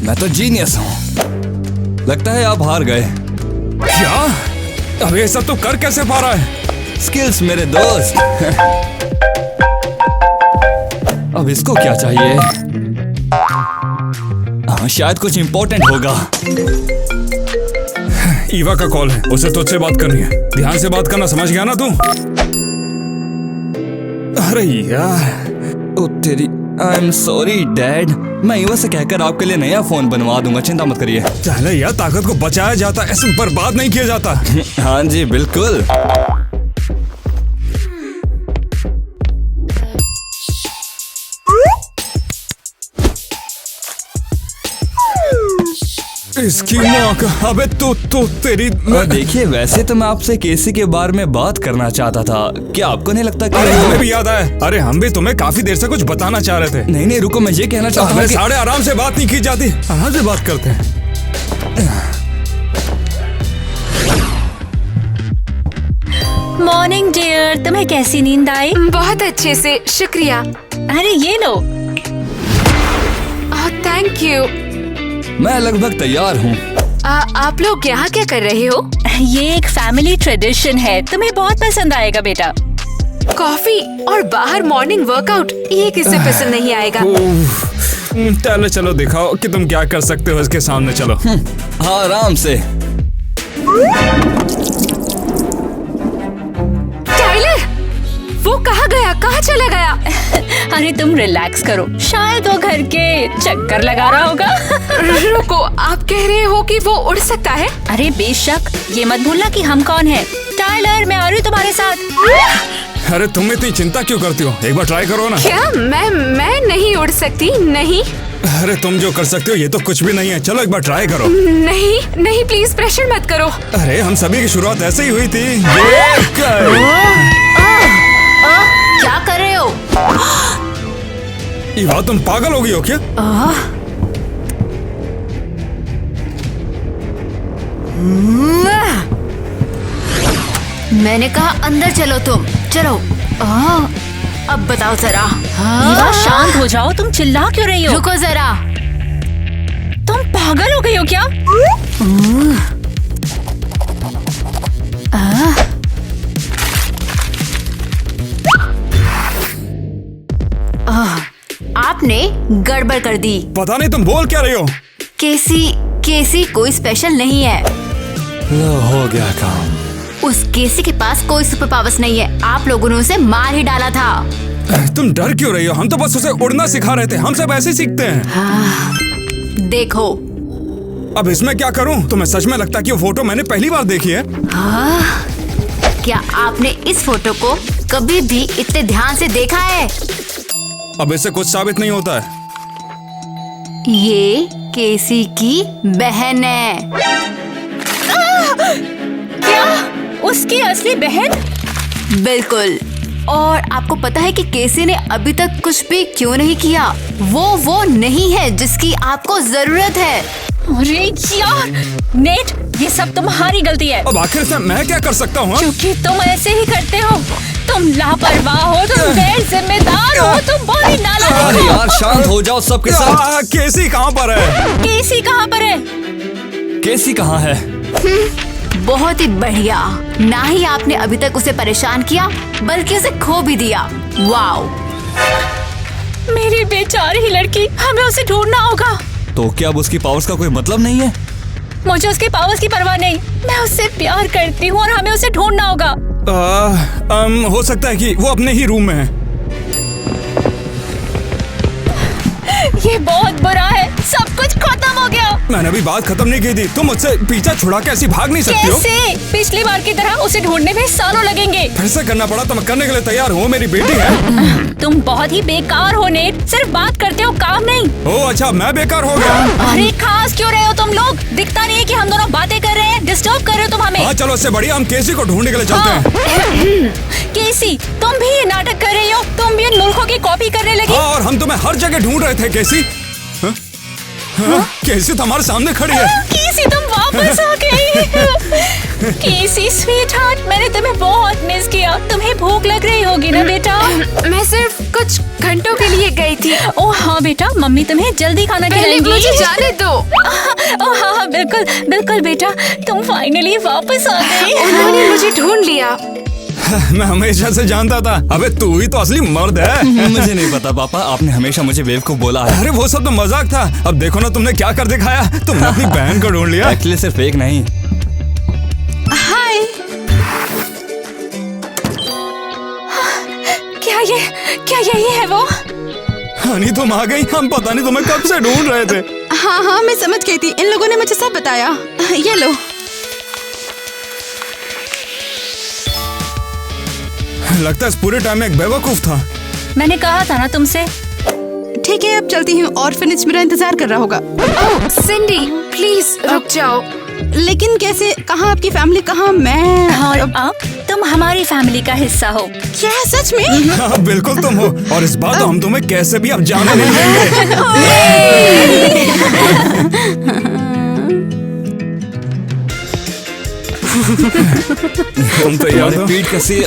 मैं तो जीनियस हूँ। लगता है आप हार गए। क्या? अब ये सब तो कर कैसे पा रहा है? स्किल्स मेरे दोस्त। अब इसको क्या चाहिए? हाँ, शायद कुछ इम्पोर्टेंट होगा। ईवा का कॉल है, उसे तुझसे बात करनी है। ध्यान से बात करना, समझ गया ना तू? अरे यार, ओ तेरी। I am sorry dad. मैं ईवा से कहकर आपके लिए नया फोन बनवा दूंगा, चिंता मत करिए। चले यार, ताकत को बचाया जाता, ऐसे बर्बाद नहीं किया जाता। हाँ जी बिल्कुल। इसकी माँ का। अबे तो तेरी। देखिए, वैसे तो मैं आपसे केसी के बारे में बात करना चाहता था। क्या आपको नहीं लगता कि अरे हमें भी याद आया। अरे हम भी तुम्हें काफी देर से कुछ बताना चाह रहे थे। नहीं रुको, मैं ये कहना चाहता हूँ कि साढ़े आराम से बात नहीं की जाती, आराम से बात करते हैं। मॉर्निंग डियर, तुम्हें कैसी नींद आई? बहुत अच्छे से, शुक्रिया। अरे ये लो। Thank you. मैं लगभग तैयार हूँ। आप लोग यहाँ क्या कर रहे हो? ये एक फैमिली ट्रेडिशन है, तुम्हें बहुत पसंद आएगा बेटा। कॉफी और बाहर मॉर्निंग वर्कआउट, ये किसे पसंद नहीं आएगा। चलो चलो, दिखाओ कि तुम क्या कर सकते हो इसके सामने। चलो। हाँ, आराम से। टाइलर, वो कहाँ गया? कहाँ चला गया? अरे तुम रिलैक्स करो, शायद वो घर के चक्कर लगा रहा होगा। रुको, आप कह रहे हो कि वो उड़ सकता है? अरे बेशक, ये मत भूलना कि हम कौन हैं। टाइलर, मैं आ रही हूँ तुम्हारे साथ। अरे तुम इतनी चिंता क्यों करती हो? एक बार ट्राई करो ना। क्या? मैं नहीं उड़ सकती। नहीं। अरे तुम जो कर सकते हो ये तो कुछ भी नहीं है। चलो एक बार ट्राई करो। नहीं प्लीज, प्रेशर मत करो। अरे हम सभी की शुरुआत ऐसे ही हुई थी। क्या कर रहे हो? ईवा, तुम पागल हो गई हो क्या? मैंने कहा अंदर चलो तुम। चलो। अब बताओ जरा। ईवा, शांत हो जाओ, तुम चिल्ला क्यों रही हो? रुको जरा। तुम पागल हो गई हो क्या? आपने गड़बड़ कर दी। पता नहीं तुम बोल क्या रही हो। केसी कोई स्पेशल नहीं है। लो, हो गया काम। उस केसी के पास कोई सुपर पावर्स नहीं है। आप लोगों ने उसे मार ही डाला था। तुम डर क्यों रही हो? हम तो बस उसे उड़ना सिखा रहे थे। हम सब ऐसे सीखते हैं। देखो, अब इसमें क्या करूं? तुम्हें सच में लगता है कि वो फोटो मैंने पहली बार देखी है? क्या आपने इस फोटो को कभी भी इतने ध्यान से देखा है? अब इससे कुछ साबित नहीं होता है। ये केसी की बहन है। क्या? उसकी असली बहन? बिल्कुल। और आपको पता है कि केसी ने अभी तक कुछ भी क्यों नहीं किया? वो नहीं है जिसकी आपको जरूरत है। अरे यार, नेट, ये सब तुम्हारी गलती है। अब आखिर से मैं क्या कर सकता हूँ? क्योंकि तुम ऐसे ही करते हो। तुम लापरवाह हो, तुम गैर जिम्मेदार हो, तुम बहुत ही नालायक अरे हो। यार, शांत हो जाओ सबके सब। केसी कहाँ पर है? केसी कहाँ पर है? केसी कहाँ है? बहुत ही बढ़िया। ना ही आपने अभी तक उसे परेशान किया, बल्कि उसे खो भी दिया। वाओ! मेरी बेचारी लड़की, हमें उसे ढूंढना होगा। तो क्या अब उसकी पावर्स का कोई मतलब नहीं है? मुझे उसके पावर्स की परवाह नहीं। मैं उससे प्यार करती हूँ और हमें उसे ढूंढना होगा। हो सकता है कि वो अपने ही रूम में है। ये बहुत बुरा है। सब कुछ खत्म हो गया। मैंने अभी बात खत्म नहीं की थी। तुम मुझसे पीछा छुड़ा के ऐसी भाग नहीं सकती हो। कैसे? पिछली बार की तरह उसे ढूंढने में सालों लगेंगे। फिर से करना पड़ा तो मैं करने के लिए तैयार हूँ। मेरी बेटी है। तुम बहुत ही बेकार हो नेट। सिर्फ बात करते हो, काम नहीं। ओह अच्छा, मैं बेकार हो गया। अरे खास क्यों रहे हो तुम लोग? दिखता नहीं है कि हम दोनों बातें कर रहे हैं? डिस्टर्ब कर रहे हो तुम हमें। हाँ चलो, इससे बढ़िया हम केसी को ढूंढने के लिए चलते हैं। केसी, तुम भी ये नाटक कर रही हो? तुम भी इन मूर्खों की कॉपी करने लगी? हाँ, और हम तुम्हें हर जगह ढूंढ रहे थे केसी। हाँ? हाँ? केसी तो हमारे सामने खड़ी है। केसी, तुम वापस आ गई। केसी स्वीटहार्ट, मैंने तुम्हें बहुत मिस किया। तुम्हें भूख लग रही होगी ना बेटा? मैं सिर्फ कुछ घंटों के लिए गई थी। ओह हाँ बेटा, मम्मी तुम्हें जल्दी खाना खिलाएंगी। मुझे जाने दो। ओह हाँ, बिल्कुल बिल्कुल बेटा, तुम फाइनली वापस आ गई। उन्होंने मुझे ढूंढ लिया। मैं हमेशा से जानता था। अबे तू ही तो असली मर्द है। मुझे नहीं पता पापा, आपने हमेशा मुझे बेवकूफ बोला है। अरे वो सब तो मजाक था। अब देखो ना तुमने क्या कर दिखाया। तुमने अपनी बहन को ढूंढ लिया। एक्चुअली सिर्फ एक नहीं। हाय। क्या यही है वो? हनी तुम आ गई। हम पता नहीं तुम्हें कब से ढूंढ रहे थे। हाँ, मैं समझ गई थी। इन लोगों ने मुझे सब बताया। ये लो। लगता है इस पूरे टाइम में एक बेवकूफ था। मैंने कहा था ना तुमसे। ठीक है, अब चलती हूँ। ऑर्फनेज मेरा इंतजार कर रहा होगा। ओह सिंडी, प्लीज रुक जाओ। लेकिन कैसे? कहाँ आपकी फैमिली? कहाँ मैं? और अब तुम हमारी फैमिली का हिस्सा हो। क्या सच में? हाँ, बिल्कुल तुम हो। और इस बार तो हम तुम्हें कैसे भी अब जाने नहीं देंगे। तुम तो याद हो? पीठ कैसी है?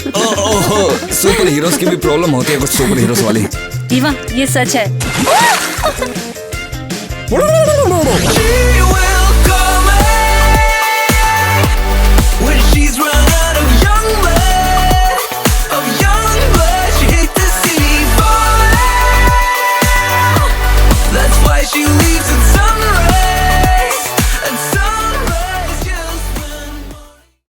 सुपर हीरोज की भी प्रॉब्लम होती है कुछ सुपर हीरोज वाली। ईवा, ये सच है।